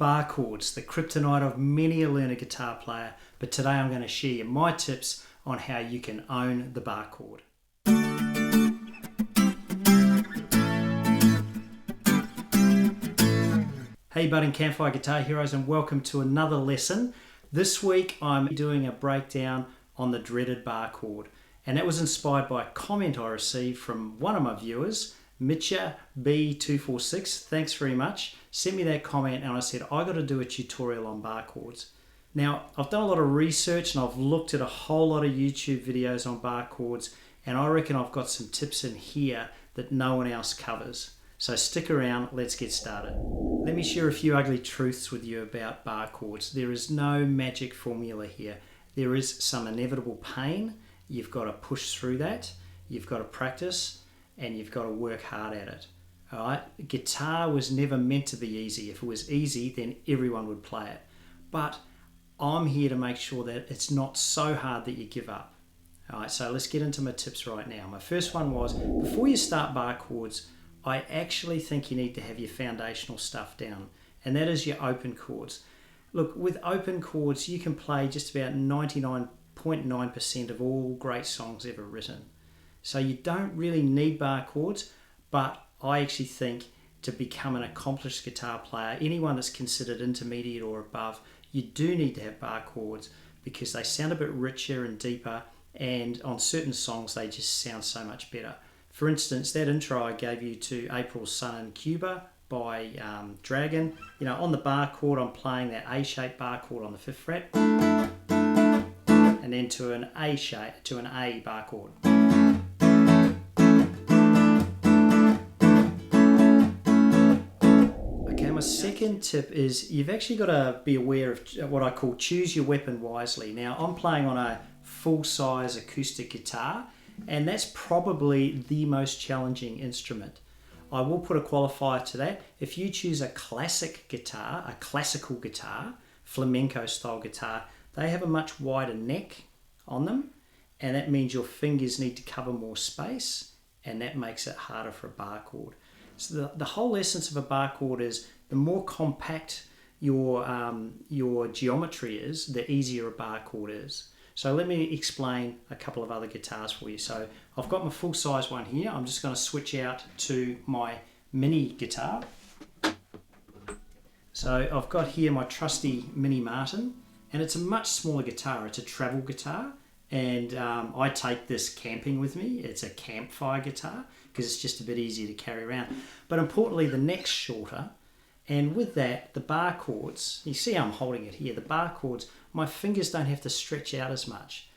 bar chords, the kryptonite of many a learner guitar player, but today I'm going to share you my tips on how you can own the bar chord. Hey budding Campfire Guitar Heroes, and welcome to another lesson. This week I'm doing a breakdown on the dreaded bar chord, and that was inspired by a comment I received from one of my viewers, Mitcha B246. Thanks very much. Sent me that comment and I said I got to do a tutorial on bar chords. Now I've done a lot of research and I've looked at a whole lot of YouTube videos on bar chords, and I reckon I've got some tips in here that no one else covers. So stick around, let's get started. Let me share a few ugly truths with you about bar chords. There is no magic formula here. There is some inevitable pain. You've got to push through that. You've got to practice and you've got to work hard at it. All right? Guitar was never meant to be easy. If it was easy, then everyone would play it. But I'm here to make sure that it's not so hard that you give up. All right, so let's get into my tips right now. My first one was, before you start bar chords, I actually think you need to have your foundational stuff down, and that is your open chords. Look, with open chords, you can play just about 99.9% of all great songs ever written. So you don't really need bar chords, but I actually think to become an accomplished guitar player, anyone that's considered intermediate or above, you do need to have bar chords because they sound a bit richer and deeper, and on certain songs they just sound so much better. For instance, that intro I gave you to April's Sun in Cuba by Dragon, you know, on the bar chord I'm playing that A-shaped bar chord on the 5th fret, and then to an A bar chord. My second tip is you've actually got to be aware of what I call choose your weapon wisely. Now I'm playing on a full-size acoustic guitar, and that's probably the most challenging instrument. I will put a qualifier to that. If you choose a classic guitar, a classical guitar, flamenco style guitar, they have a much wider neck on them, and that means your fingers need to cover more space, and that makes it harder for a bar chord. So the whole essence of a bar chord is the more compact your geometry is, the easier a bar chord is. So let me explain a couple of other guitars for you. So I've got my full size one here. I'm just going to switch out to my mini guitar. So I've got here my trusty Mini Martin, and it's a much smaller guitar. It's a travel guitar, and I take this camping with me. It's a Campfire guitar because it's just a bit easier to carry around. But importantly, the neck's shorter, and with that, the bar chords, you see I'm holding it here, the bar chords, my fingers don't have to stretch out as much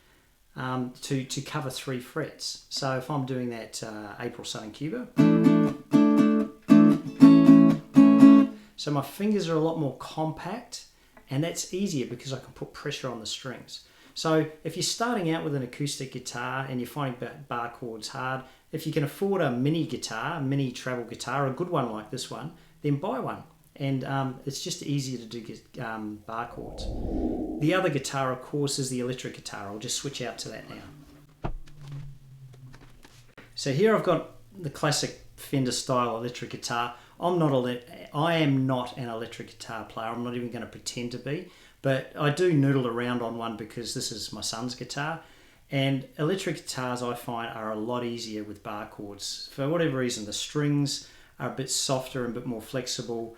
to cover 3 frets. So if I'm doing that April Sun in Cuba, so my fingers are a lot more compact, and that's easier because I can put pressure on the strings. So if you're starting out with an acoustic guitar and you're finding bar chords hard, if you can afford a mini guitar, a mini travel guitar, a good one like this one, then buy one. And it's just easier to do bar chords. The other guitar, of course, is the electric guitar. I'll just switch out to that now. So here I've got the classic Fender style electric guitar. I am not an electric guitar player. I'm not even going to pretend to be. But I do noodle around on one because this is my son's guitar. And electric guitars, I find, are a lot easier with bar chords. For whatever reason, the strings are a bit softer and a bit more flexible.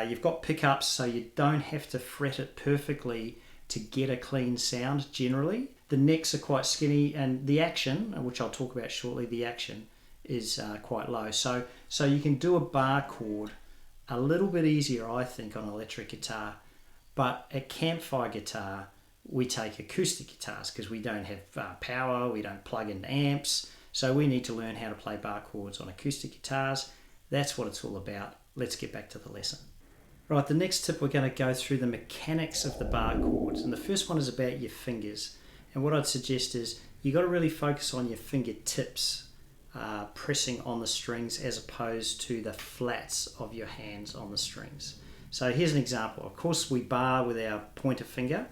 You've got pickups, so you don't have to fret it perfectly to get a clean sound generally. The necks are quite skinny, and the action, which I'll talk about shortly, the action is quite low. So you can do a bar chord a little bit easier, I think, on an electric guitar. But at Campfire Guitar, we take acoustic guitars because we don't have power, we don't plug in amps, so we need to learn how to play bar chords on acoustic guitars. That's what it's all about. Let's get back to the lesson. Right, the next tip, we're going to go through the mechanics of the bar chords, and the first one is about your fingers. And what I'd suggest is you got to really focus on your fingertips pressing on the strings as opposed to the flats of your hands on the strings. So here's an example. Of course, we bar with our pointer finger.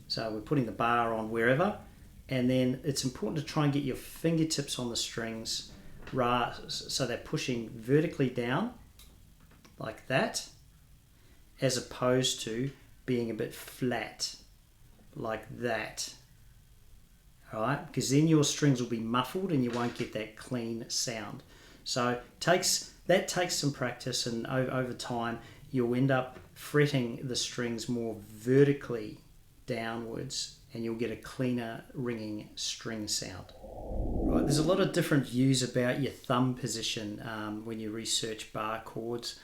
So we're putting the bar on wherever, and then it's important to try and get your fingertips on the strings so they're pushing vertically down like that, as opposed to being a bit flat like that. All right, because then your strings will be muffled and you won't get that clean sound. So that takes some practice, and over time you'll end up fretting the strings more vertically downwards, and you'll get a cleaner ringing string sound. Right, there's a lot of different views about your thumb position when you research bar chords.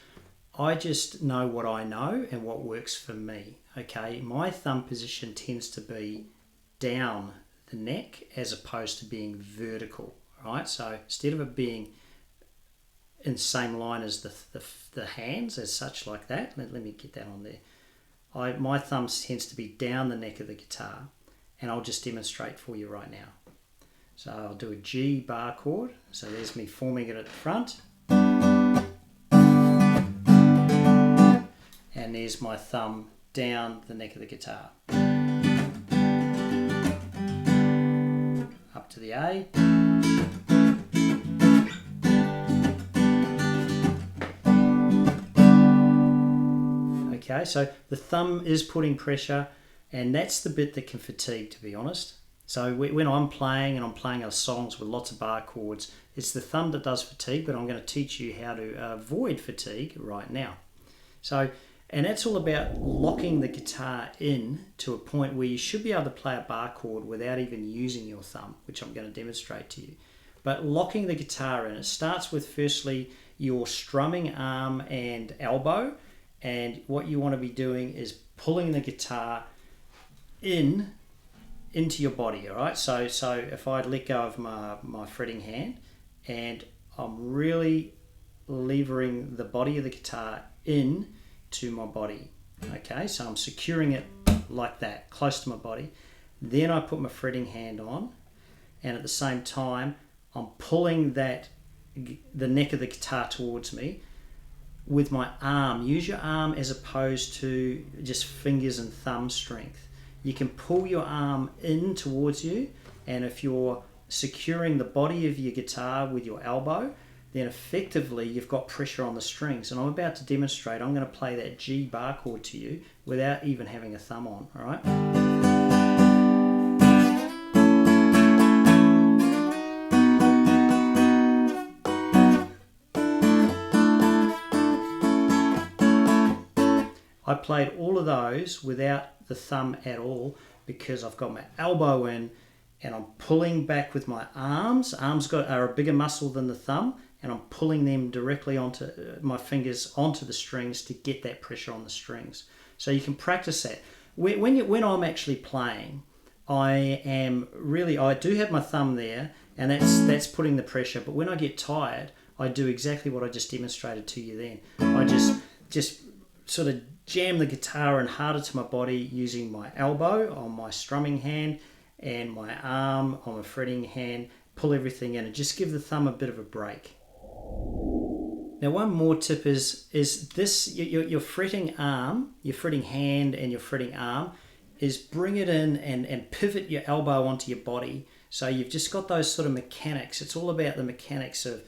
I just know what I know and what works for me. Okay, my thumb position tends to be down the neck as opposed to being vertical. Right, so instead of it being in the same line as the hands as such like that, let me get that on there. My thumb tends to be down the neck of the guitar, and I'll just demonstrate for you right now. So I'll do a G bar chord. So there's me forming it at the front. And there's my thumb down the neck of the guitar. Up to the A. Okay, so the thumb is putting pressure, and that's the bit that can fatigue, to be honest. So when I'm playing, and I'm playing our songs with lots of bar chords, it's the thumb that does fatigue, but I'm going to teach you how to avoid fatigue right now. So, and that's all about locking the guitar in to a point where you should be able to play a bar chord without even using your thumb, which I'm going to demonstrate to you. But locking the guitar in, it starts with firstly your strumming arm and elbow, and what you want to be doing is pulling the guitar into your body, all right? So if I let go of my fretting hand, and I'm really levering the body of the guitar in to my body, okay? So I'm securing it like that, close to my body. Then I put my fretting hand on, and at the same time, I'm pulling the neck of the guitar towards me with my arm. Use your arm as opposed to just fingers and thumb strength. You can pull your arm in towards you, and if you're securing the body of your guitar with your elbow, then effectively you've got pressure on the strings. And I'm about to demonstrate. I'm going to play that G bar chord to you without even having a thumb on, all right? I played all of those without the thumb at all because I've got my elbow in and I'm pulling back with my arms. Arms are a bigger muscle than the thumb, and I'm pulling them directly onto my fingers onto the strings to get that pressure on the strings. So you can practice that. When I'm actually playing, I do have my thumb there, and that's putting the pressure. But when I get tired, I do exactly what I just demonstrated to you then. I just sort of jam the guitar in harder to my body using my elbow on my strumming hand and my arm on my fretting hand, pull everything in and just give the thumb a bit of a break. Now one more tip is this, your fretting arm, your fretting hand and your fretting arm, is bring it in and pivot your elbow onto your body. So you've just got those sort of mechanics. It's all about the mechanics of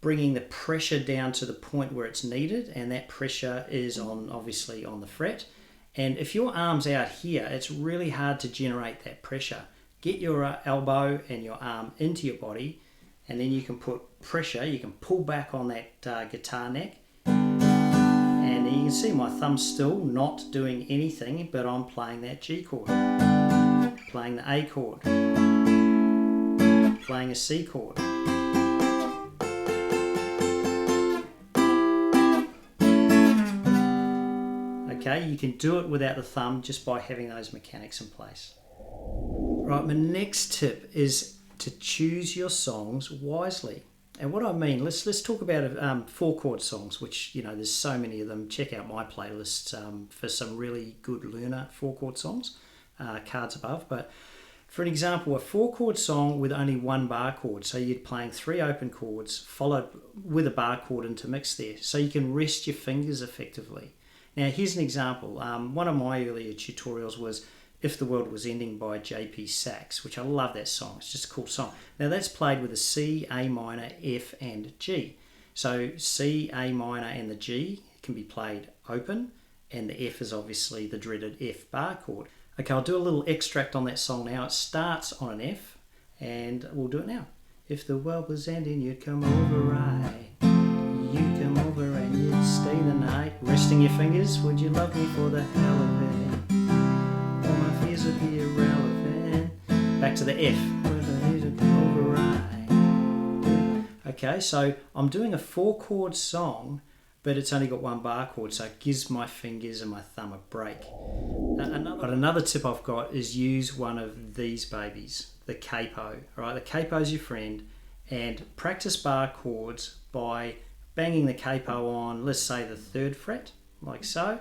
bringing the pressure down to the point where it's needed, and that pressure is obviously on the fret. And if your arm's out here, it's really hard to generate that pressure. Get your elbow and your arm into your body, and then you can put pressure, you can pull back on that guitar neck, and you can see my thumb's still not doing anything, but I'm playing that G chord, playing the A chord, playing a C chord. Okay, you can do it without the thumb just by having those mechanics in place. Right, my next tip is to choose your songs wisely. And what I mean, let's talk about 4-chord songs, which, you know, there's so many of them. Check out my playlist for some really good learner 4-chord songs, cards above. But for an example, a 4-chord song with only one bar chord. So you're playing 3 open chords followed with a bar chord intermixed there. So you can rest your fingers effectively. Now, here's an example. One of my earlier tutorials was If the World Was Ending by J.P. Sachs, which I love that song. It's just a cool song. Now, that's played with a C, A minor, F, and G. So C, A minor, and the G can be played open, and the F is obviously the dreaded F bar chord. Okay, I'll do a little extract on that song now. It starts on an F, and we'll do it now. If the world was ending, you'd come over, right? You'd come over and you'd stay the night. Resting your fingers, would you love me for the hell of it? All my fears would be irrelevant. Back to the F. You'd come over, right? Okay, so I'm doing a 4-chord song, but it's only got 1 bar chord, so it gives my fingers and my thumb a break. But another tip I've got is use one of these babies, the capo. All right, the capo is your friend, and practice bar chords by banging the capo on, let's say the 3rd fret, like so,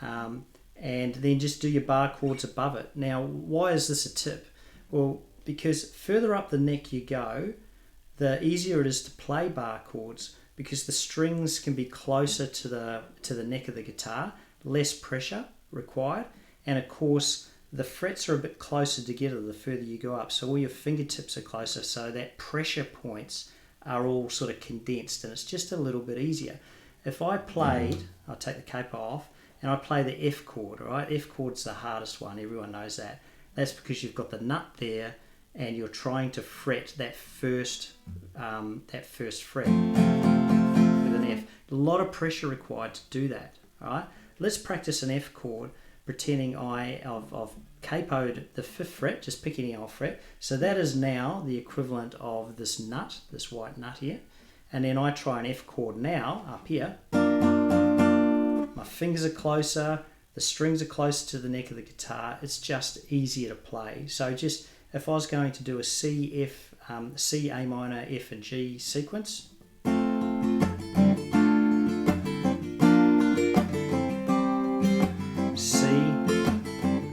and then just do your bar chords above it. Now, why is this a tip? Well, because further up the neck you go, the easier it is to play bar chords, because the strings can be closer to the neck of the guitar, less pressure required, and of course the frets are a bit closer together the further you go up, so all your fingertips are closer, so that pressure points are all sort of condensed, and it's just a little bit easier. If I played, I'll take the capo off, and I play the F chord, all right? F chord's the hardest one, everyone knows that. That's because you've got the nut there, and you're trying to fret that first fret with an F. A lot of pressure required to do that. All right, let's practice an F chord, pretending I've capoed the 5th fret, just pick any old fret. So that is now the equivalent of this nut, this white nut here. And then I try an F chord now up here. My fingers are closer, the strings are closer to the neck of the guitar. It's just easier to play. So just if I was going to do a C, A minor, F and G sequence, C,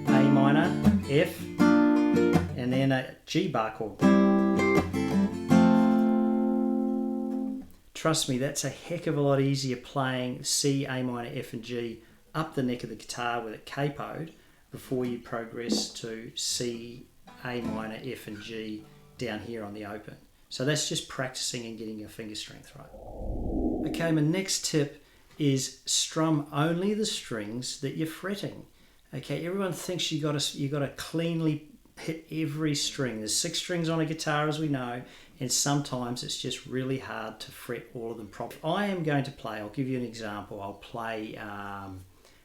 A minor, F, and then a G bar chord. Trust me, that's a heck of a lot easier playing C, A minor, F and G up the neck of the guitar with it capoed before you progress to C, A minor, F and G down here on the open. So that's just practicing and getting your finger strength right. Okay, my next tip is strum only the strings that you're fretting. Okay, everyone thinks you got to cleanly hit every string. There's 6 strings on a guitar, as we know, and sometimes it's just really hard to fret all of them properly. I am going to play, I'll give you an example. I'll play,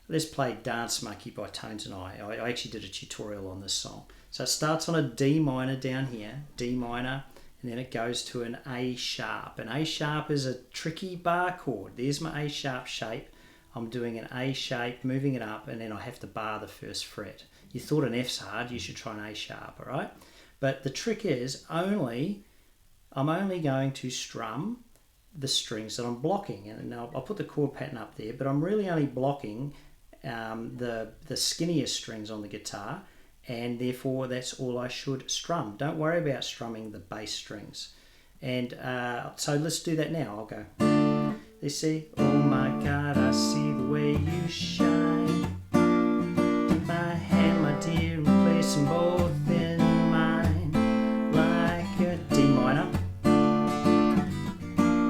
let's play Dance Monkey by Tones and I actually did a tutorial on this song. So it starts on a D minor down here, D minor, and then it goes to an A sharp. An A sharp is a tricky bar chord. There's my A sharp shape. I'm doing an A shape, moving it up, and then I have to bar the 1st fret. You thought an F's hard, you should try an A sharp, all right? But the trick is I'm only going to strum the strings that I'm blocking. And now I'll put the chord pattern up there, but I'm really only blocking the skinnier strings on the guitar, and therefore that's all I should strum. Don't worry about strumming the bass strings. And so let's do that now. I'll go. They say, oh my God, I see the way you shine. Take my hand, my dear, and place them both in mine, like a D minor.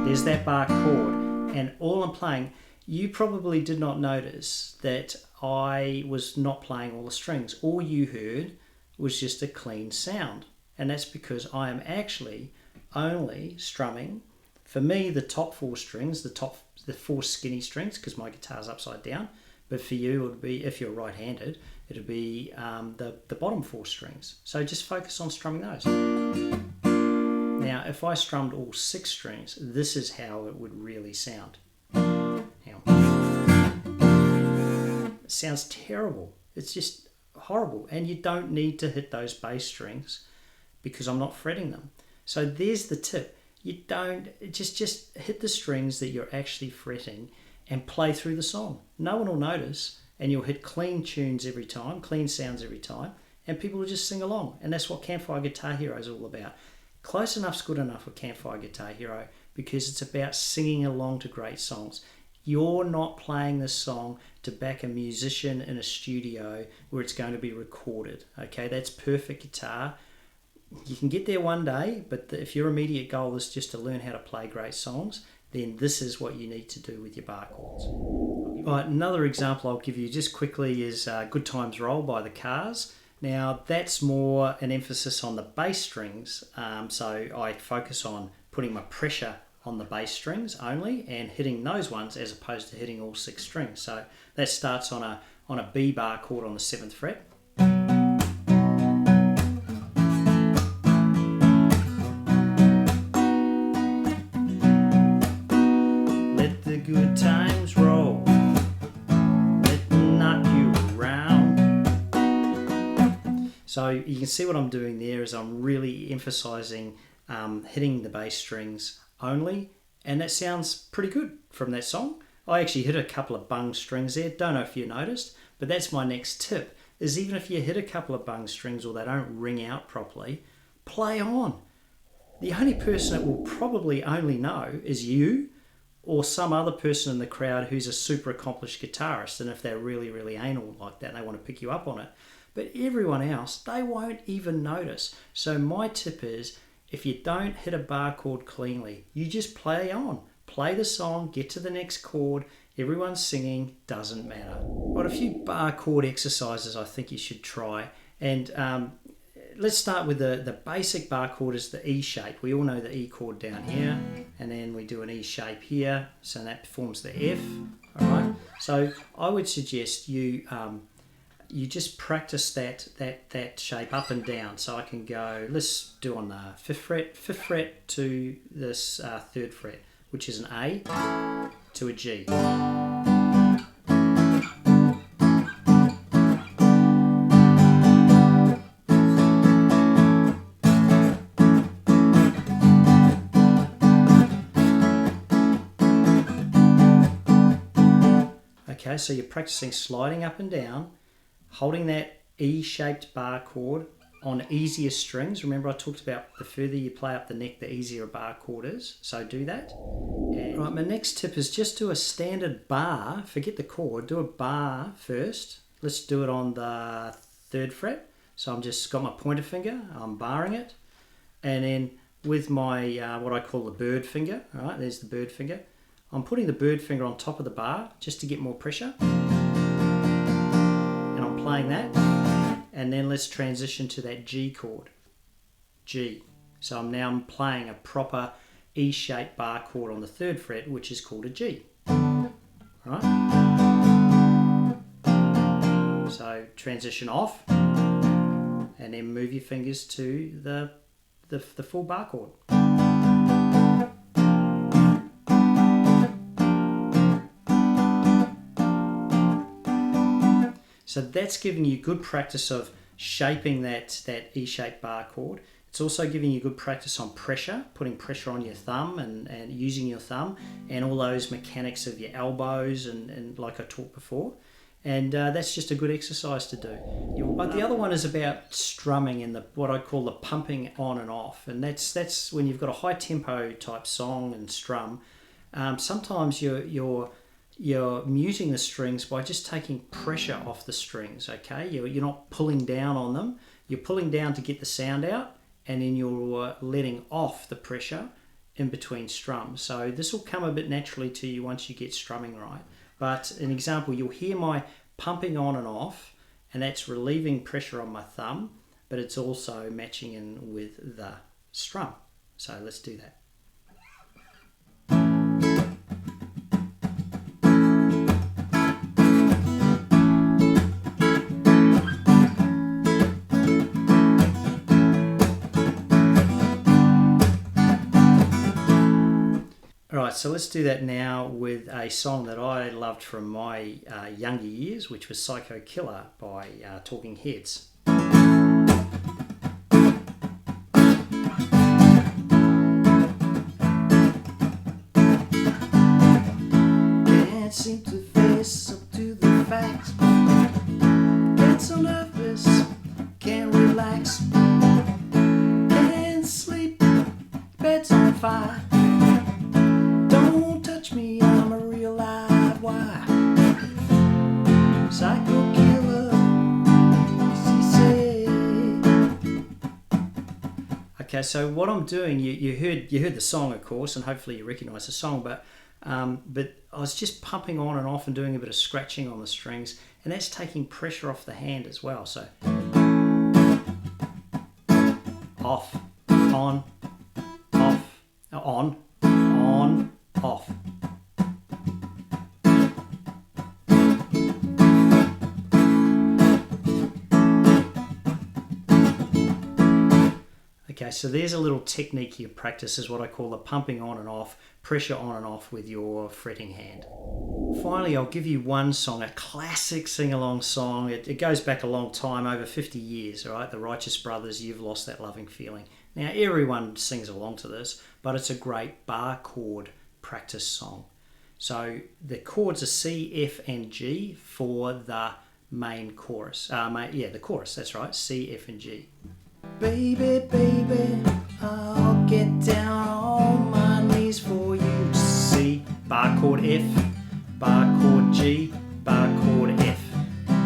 There's that bar chord, and all I'm playing, you probably did not notice that I was not playing all the strings. All you heard was just a clean sound, and that's because I am actually only strumming, for me, the top 4 strings, the 4 skinny strings, because my guitar's upside down, but for you it would be, if you're right-handed, it would be the bottom 4 strings. So just focus on strumming those. Now, if I strummed all 6 strings, this is how it would really sound. It sounds terrible. It's just horrible. And you don't need to hit those bass strings because I'm not fretting them. So there's the tip. You don't, just hit the strings that you're actually fretting and play through the song. No one will notice, and you'll hit clean tunes every time, clean sounds every time, and people will just sing along. And that's what Campfire Guitar Hero is all about. Close enough's good enough with Campfire Guitar Hero because it's about singing along to great songs. You're not playing this song to back a musician in a studio where it's going to be recorded. Okay, that's perfect guitar. You can get there one day, but if your immediate goal is just to learn how to play great songs, then this is what you need to do with your bar chords. Right, another example I'll give you just quickly is Good Times Roll by the Cars. Now that's more an emphasis on the bass strings, so I focus on putting my pressure on the bass strings only and hitting those ones as opposed to hitting all 6 strings. So that starts on a B bar chord on the 7th fret. Let the good times roll, let them knock you around. So you can see what I'm doing there is I'm really emphasizing hitting the bass strings only, and that sounds pretty good from that song. I actually hit a couple of bung strings there, don't know if you noticed, but that's my next tip, is even if you hit a couple of bung strings or they don't ring out properly, play on. The only person that will probably only know is you or some other person in the crowd who's a super accomplished guitarist, and if they're really, really anal like that, they want to pick you up on it. But everyone else, they won't even notice. So my tip is, if you don't hit a bar chord cleanly, you just play on. Play the song, get to the next chord, everyone's singing, doesn't matter. Got a few bar chord exercises I think you should try. And let's start with the basic bar chord is the E shape. We all know the E chord down here, and then we do an E shape here, so that forms the F. All right. So I would suggest you just practice that shape up and down. So I can go, let's do on the 5th fret to this 3rd fret, which is an A to a G. Okay, so you're practicing sliding up and down, holding that E-shaped bar chord on easier strings. Remember I talked about the further you play up the neck, the easier a bar chord is. So do that. And right, my next tip is just do a standard bar. Forget the chord. Do a bar first. Let's do it on the 3rd fret. So I'm just got my pointer finger. I'm barring it. And then with my what I call the bird finger. All right, there's the bird finger. I'm putting the bird finger on top of the bar just to get more pressure. And I'm playing that. And then let's transition to that G chord, G. So I'm playing a proper E-shaped bar chord on the 3rd fret, which is called a G. Right? So transition off, and then move your fingers to the full bar chord. So that's giving you good practice of shaping that E-shaped bar chord. It's also giving you good practice on pressure, putting pressure on your thumb and using your thumb and all those mechanics of your elbows and like I talked before. And that's just a good exercise to do. But the other one is about strumming and what I call the pumping on and off. And that's when you've got a high tempo type song and strum. Sometimes you're muting the strings by just taking pressure off the strings, okay? You're not pulling down on them. You're pulling down to get the sound out, and then you're letting off the pressure in between strums. So this will come a bit naturally to you once you get strumming right. But an example, you'll hear my pumping on and off, and that's relieving pressure on my thumb, but it's also matching in with the strum. So let's do that. Alright, so let's do that now with a song that I loved from my younger years, which was Psycho Killer by Talking Heads. Can't seem to face up to the facts. Get so nervous, can't relax. Can't sleep, bed's on fire. Don't touch me, I'm a real live wire. Psycho killer, she said. Okay, so what I'm doing, you heard the song, of course, and hopefully you recognise the song, but But I was just pumping on and off and doing a bit of scratching on the strings, and that's taking pressure off the hand as well. So off, on, off, on, off. Okay, so there's a little technique you practice, is what I call the pumping on and off, pressure on and off with your fretting hand. Finally, I'll give you one song, a classic sing-along song. It goes back a long time, over 50 years, all right? The Righteous Brothers, You've Lost That Loving Feeling. Now, everyone sings along to this, but it's a great bar chord practice song. So the chords are C, F, and G for the main chorus. The chorus, that's right, C, F, and G. Baby, baby, I'll get down on my knees for you. C, bar chord F, bar chord G, bar chord F.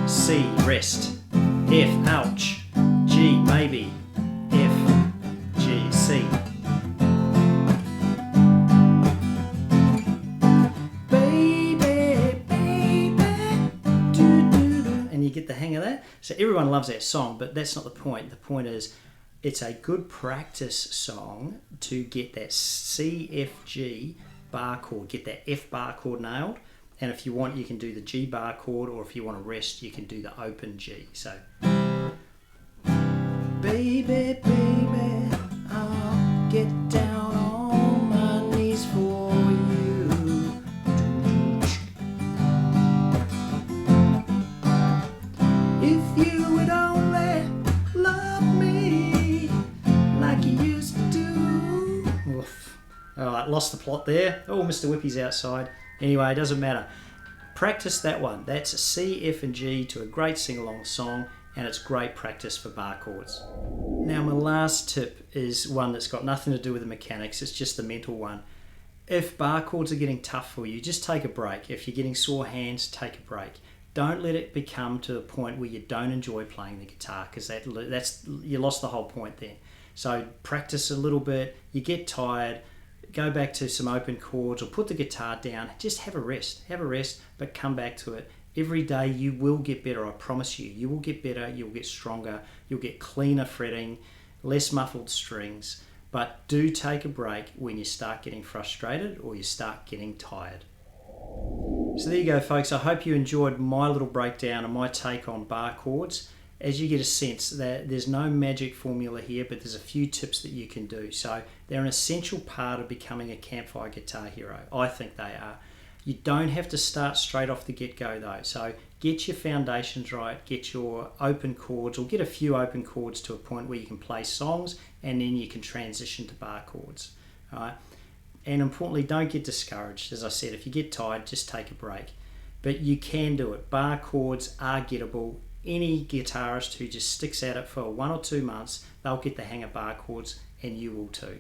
C, rest. F, ouch. G, maybe. F, G, C. Baby, baby, do. And you get the hang of that? So everyone loves that song, but that's not the point. The point is, it's a good practice song to get that C, F, G bar chord, get that F bar chord nailed. And if you want, you can do the G bar chord, or if you want to rest, you can do the open G. So, baby, baby, I'll get down on my knees for you. If you would only love me like you used to do. Oof. All right, lost the plot there. Oh, Mr. Whippy's outside. Anyway, it doesn't matter. Practice that one. That's a C, F, and G to a great sing-along song, and it's great practice for bar chords. Now, my last tip is one that's got nothing to do with the mechanics. It's just the mental one. If bar chords are getting tough for you, just take a break. If you're getting sore hands, take a break. Don't let it become to the point where you don't enjoy playing the guitar, because that's you lost the whole point then. So practice a little bit. You get tired, go back to some open chords or put the guitar down. Just have a rest, but come back to it. Every day you will get better, I promise you. You will get better, you'll get stronger, you'll get cleaner fretting, less muffled strings. But do take a break when you start getting frustrated or you start getting tired. So there you go, folks. I hope you enjoyed my little breakdown and my take on bar chords. As you get a sense that there's no magic formula here, but there's a few tips that you can do. So they're an essential part of becoming a Campfire Guitar Hero. I think they are. You don't have to start straight off the get-go though. So get your foundations right, get your open chords, or get a few open chords to a point where you can play songs, and then you can transition to bar chords. All right? And importantly, don't get discouraged. As I said, if you get tired, just take a break. But you can do it. Bar chords are gettable. Any guitarist who just sticks at it for 1 or 2 months, they'll get the hang of bar chords, and you will too.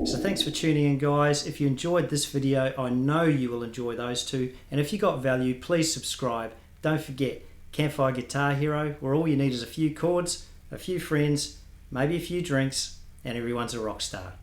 So thanks for tuning in, guys. If you enjoyed this video, I know you will enjoy those too. And if you got value, please subscribe. Don't forget, Campfire Guitar Hero, where all you need is a few chords, a few friends, maybe a few drinks, and everyone's a rock star.